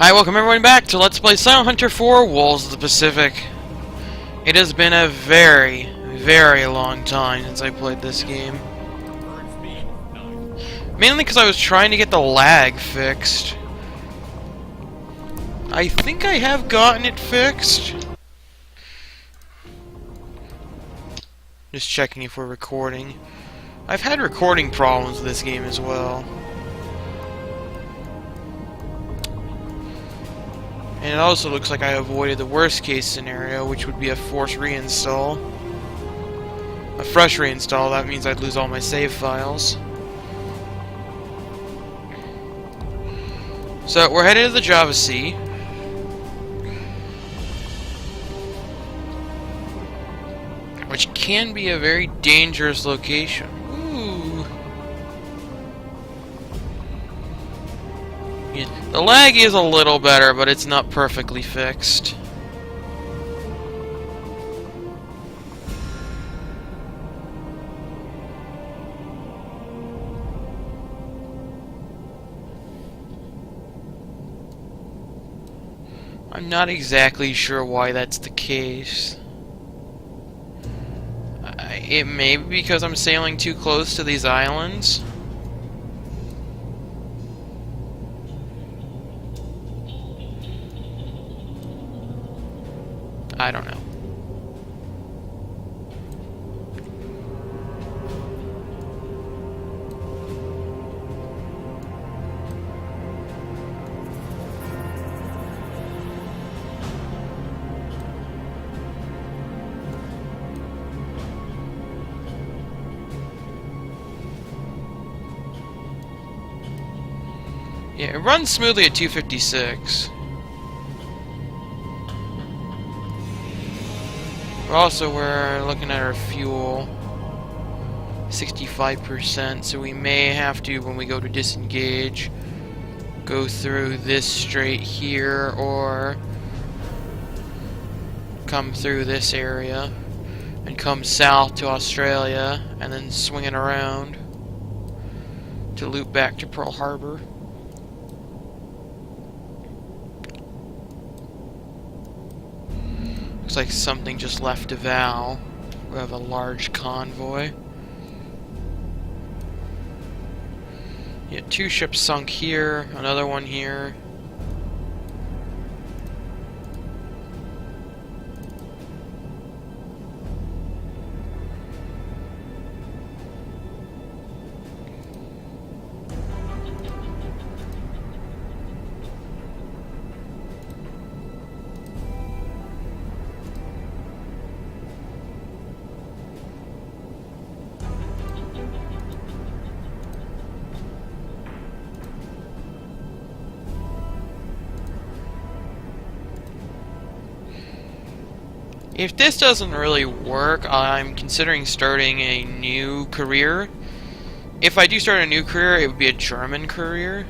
Hi, welcome everyone back to Let's Play Silent Hunter 4 Wolves of the Pacific. It has been a very, very long time since I played this game. Mainly because I was trying to get the lag fixed. I think I have gotten it fixed. Just checking if we're recording. I've had recording problems with this game as well. And it also looks like I avoided the worst case scenario, which would be a forced reinstall. A fresh reinstall, that means I'd lose all my save files. So, we're headed to the Java Sea. Which can be a very dangerous location. Ooh. Yeah, the lag is a little better, but it's not perfectly fixed. I'm not exactly sure why that's the case. It may be because I'm sailing too close to these islands. I don't know. Yeah, it runs smoothly at 256. Also, we're looking at our fuel. 65%, so we may have to, when we go to disengage, go through this straight here, or come through this area, and come south to Australia, and then swing it around to loop back to Pearl Harbor. Looks like something just left Davao. We have a large convoy. Yeah, 2 ships sunk here, another one here. If this doesn't really work, I'm considering starting a new career. If I do start a new career, it would be a German career.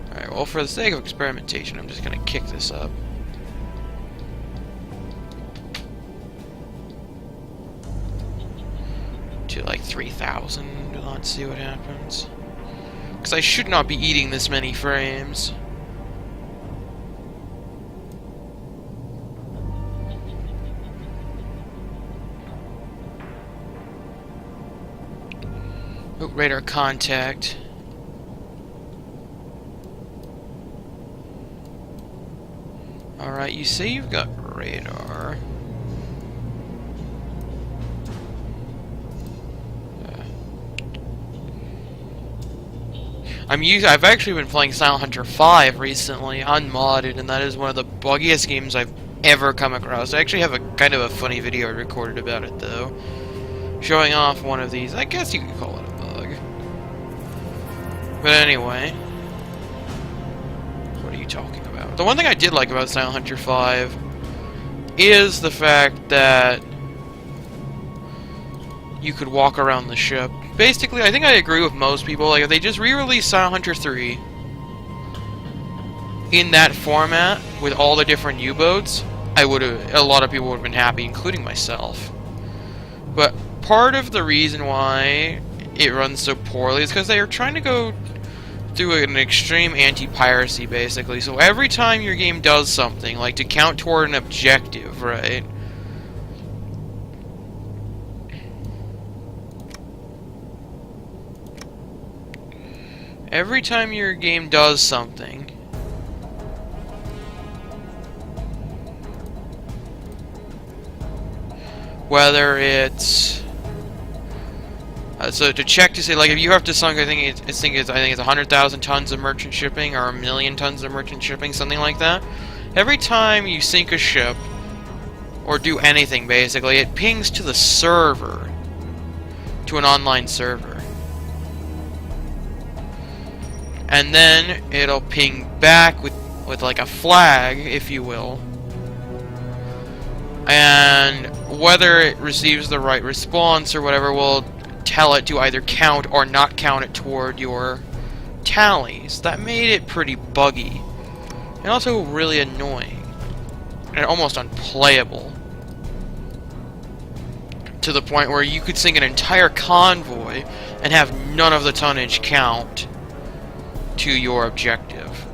Alright, well, for the sake of experimentation, I'm just gonna kick this up. To like 3,000, let's see what happens. Because I should not be eating this many frames. Oh, radar contact. Alright, you say you've got radar. I've actually been playing Silent Hunter 5 recently, unmodded, and that is one of the buggiest games I've ever come across. I actually have a kind of a funny video I recorded about it, though. Showing off one of these. I guess you could call it a bug. But anyway. What are you talking about? The one thing I did like about Silent Hunter 5 is the fact that you could walk around the ship. Basically, I think I agree with most people. Like, if they just re-released Silent Hunter 3 in that format with all the different U-boats, a lot of people would have been happy, including myself. But part of the reason why it runs so poorly is because they are trying to go through an extreme anti-piracy, basically. So every time your game does something, like to count toward an objective, right? Every time your game does something, whether it's so to check to say, like, if you have to sunk, I think it's 100,000 tons of merchant shipping or 1,000,000 tons of merchant shipping, something like that. Every time you sink a ship or do anything, basically, it pings to the server, to an online server, and then it'll ping back with like a flag, if you will. And whether it receives the right response or whatever will tell it to either count or not count it toward your tallies. That made it pretty buggy. And also really annoying. And almost unplayable. To the point where you could sink an entire convoy and have none of the tonnage count to your objective.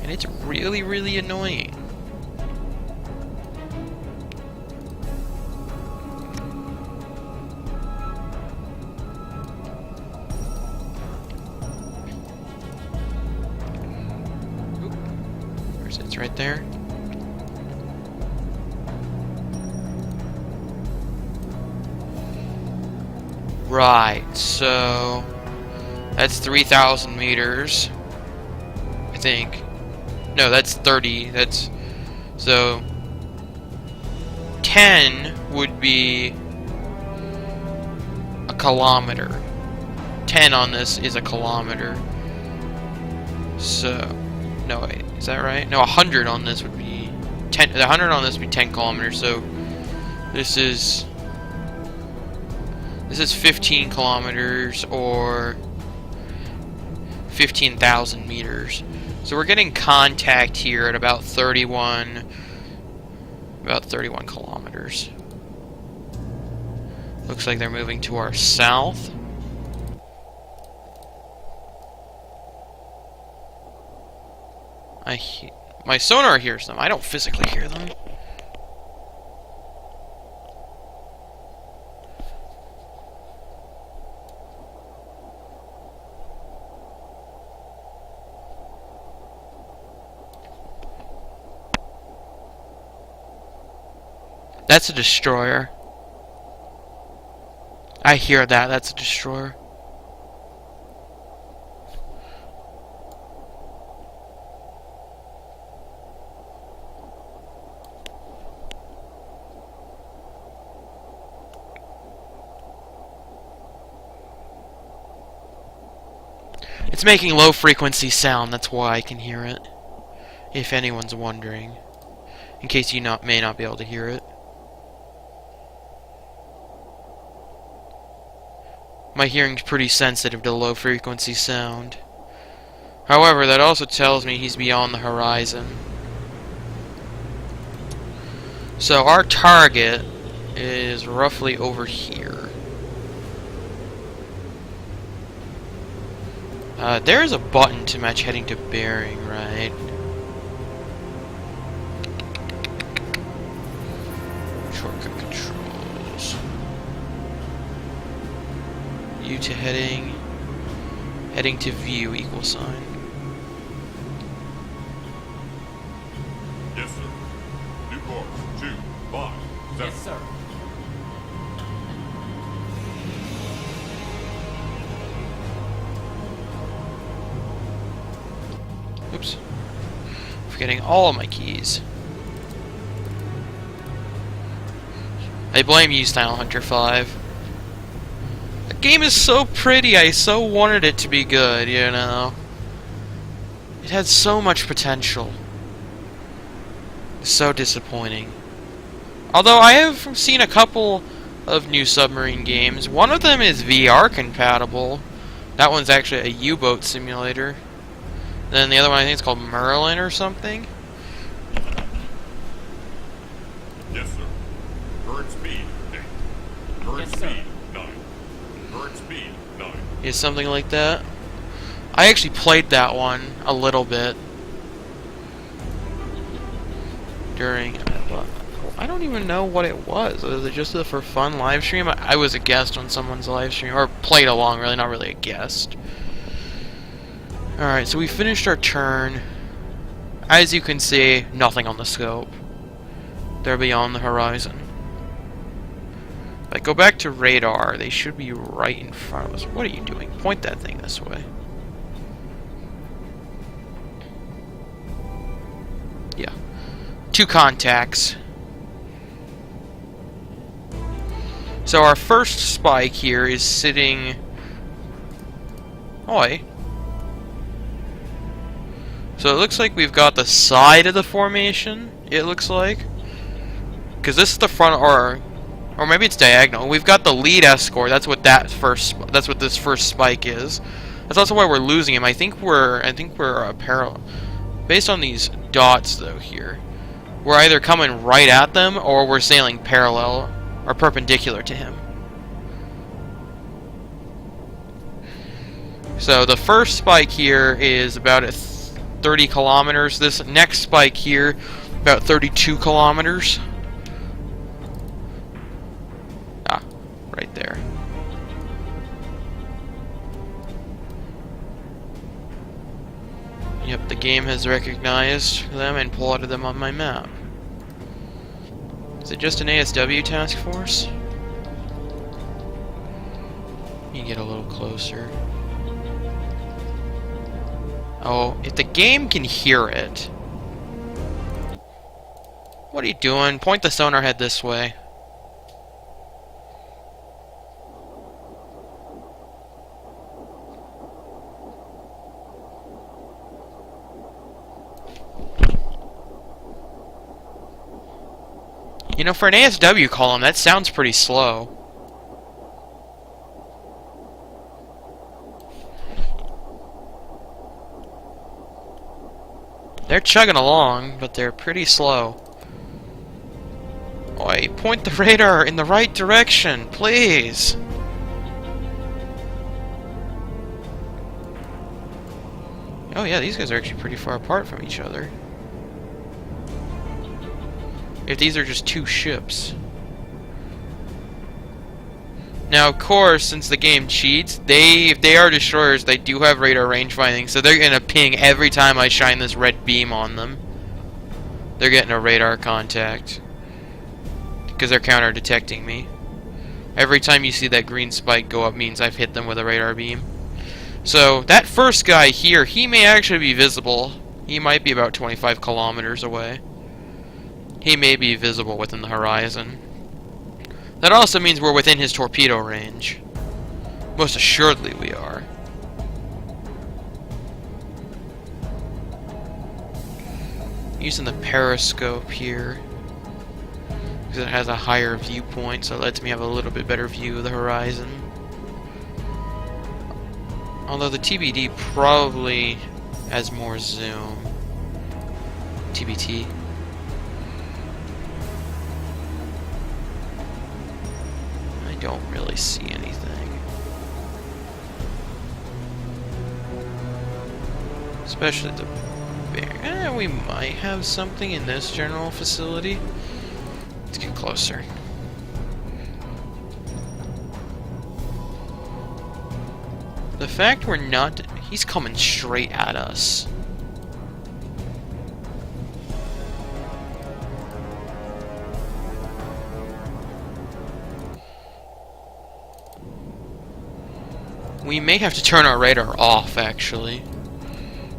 And it's really, really annoying. It's right there. Right, so that's 3,000 meters, I think. No, that's 30. That's so 10 would be a kilometer. 10 on this is a kilometer. So, no, wait. Is that right? No, 100 on this would be 10. 100 on this would be 10 kilometers. So this is 15 kilometers or 15,000 meters. So we're getting contact here at about 31 kilometers. Looks like they're moving to our south. My sonar hears them. I don't physically hear them. That's a destroyer. I hear that. That's a destroyer. It's making low frequency sound, that's why I can hear it. If anyone's wondering. In case you may not be able to hear it. My hearing's pretty sensitive to low frequency sound. However, that also tells me he's beyond the horizon. So our target is roughly over here. There's a button to match heading to bearing, right? Shortcut controls. U to heading. Heading to view, equal sign. Yes, sir. New course, 257. Yes, sir. Oops. Forgetting all of my keys. I blame you, Style Hunter 5. The game is so pretty, I so wanted it to be good, you know. It had so much potential. So disappointing. Although I have seen a couple of new submarine games. One of them is VR compatible. That one's actually a U-boat simulator. Then the other one I think it's called Merlin or something. Yes, sir. Current speed, 8. Current Current speed 9. Current speed 9. Is something like that. I actually played that one a little bit during. I don't even know what it was. Was it just a for fun live stream? I was a guest on someone's live stream, or played along. Really, not really a guest. All right, so we finished our turn. As you can see, nothing on the scope. They're beyond the horizon. If I go back to radar, they should be right in front of us. What are you doing? Point that thing this way. Yeah. 2 contacts. So our first spike here is sitting... Oi. So it looks like we've got the side of the formation, it looks like. Because this is the front, or maybe it's diagonal. We've got the lead escort, that's what this first spike is. That's also why we're losing him. I think we're parallel. Based on these dots though here, we're either coming right at them or we're sailing parallel or perpendicular to him. So the first spike here is about 30 kilometers. This next spike here, about 32 kilometers. Ah, right there. Yep, the game has recognized them and plotted them on my map. Is it just an ASW task force? You get a little closer. Oh, if the game can hear it. What are you doing? Point the sonar head this way. You know, for an ASW column, that sounds pretty slow. They're chugging along, but they're pretty slow. Oi, point the radar in the right direction, please! Oh yeah, these guys are actually pretty far apart from each other. If these are just 2 ships. Now, of course, since the game cheats, if they are destroyers, they do have radar range finding, so they're gonna ping every time I shine this red beam on them. They're getting a radar contact. Because they're counter-detecting me. Every time you see that green spike go up means I've hit them with a radar beam. So, that first guy here, he may actually be visible. He might be about 25 kilometers away. He may be visible within the horizon. That also means we're within his torpedo range. Most assuredly we are. Using the periscope here, because it has a higher viewpoint, so it lets me have a little bit better view of the horizon. Although the TBD probably has more zoom. TBT. Don't really see anything. Especially the bear. We might have something in this general facility. Let's get closer. The fact we're not... He's coming straight at us. We may have to turn our radar off, actually.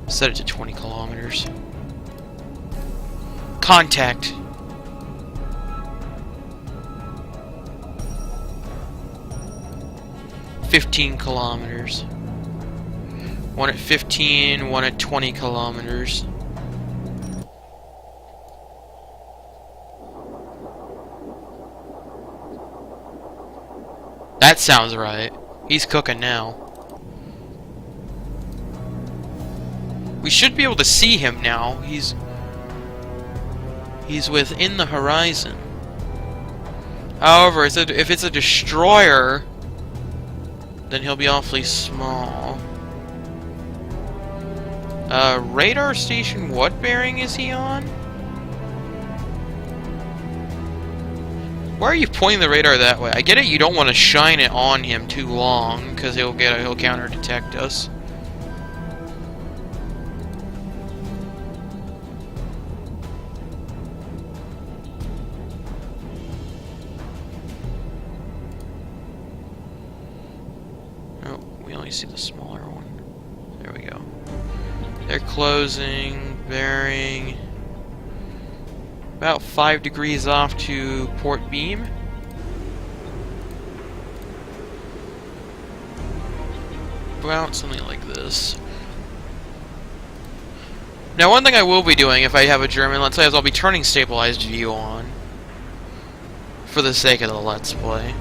Set it to 20 kilometers. Contact! "15 kilometers. One at 15, one at 20 kilometers. That sounds right. He's cooking now. We should be able to see him now. He's within the horizon. However, if it's a destroyer, then he'll be awfully small. Radar station, what bearing is he on? Why are you pointing the radar that way? I get it, you don't want to shine it on him too long, because he'll counter detect us. Oh, we only see the smaller one. There we go. They're closing, bearing about 5 degrees off to port beam. About something like this. Now, one thing I will be doing if I have a German, let's say, is I'll be turning stabilized view on. For the sake of the Let's Play.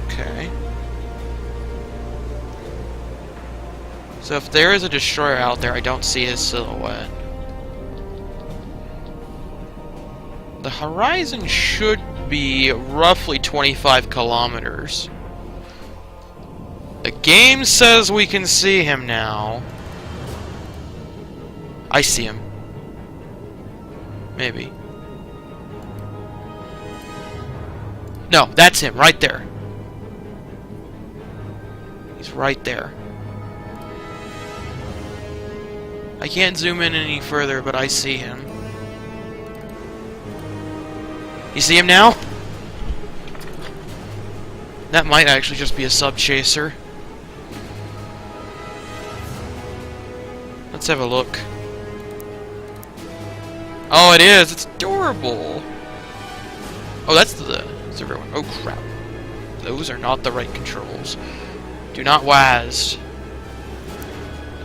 Okay. So if there is a destroyer out there, I don't see his silhouette. The horizon should be roughly 25 kilometers. The game says we can see him now. I see him. Maybe. No, that's him, right there. He's right there. I can't zoom in any further, but I see him. You see him now? That might actually just be a sub-chaser. Let's have a look. Oh, it is! It's adorable! Oh, that's the server one. Oh, crap. Those are not the right controls. Do not WASD.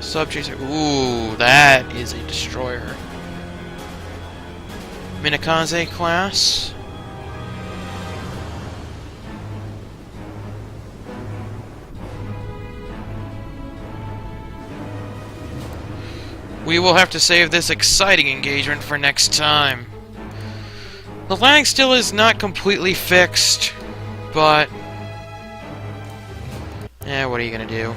Sub-chaser. Ooh, that is a destroyer. Minakaze class. We will have to save this exciting engagement for next time. The lag still is not completely fixed, but... what are you gonna do?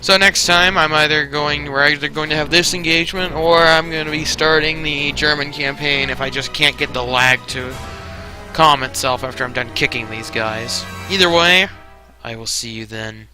So next time, we're either going to have this engagement, or I'm going to be starting the German campaign if I just can't get the lag to calm itself after I'm done kicking these guys. Either way, I will see you then.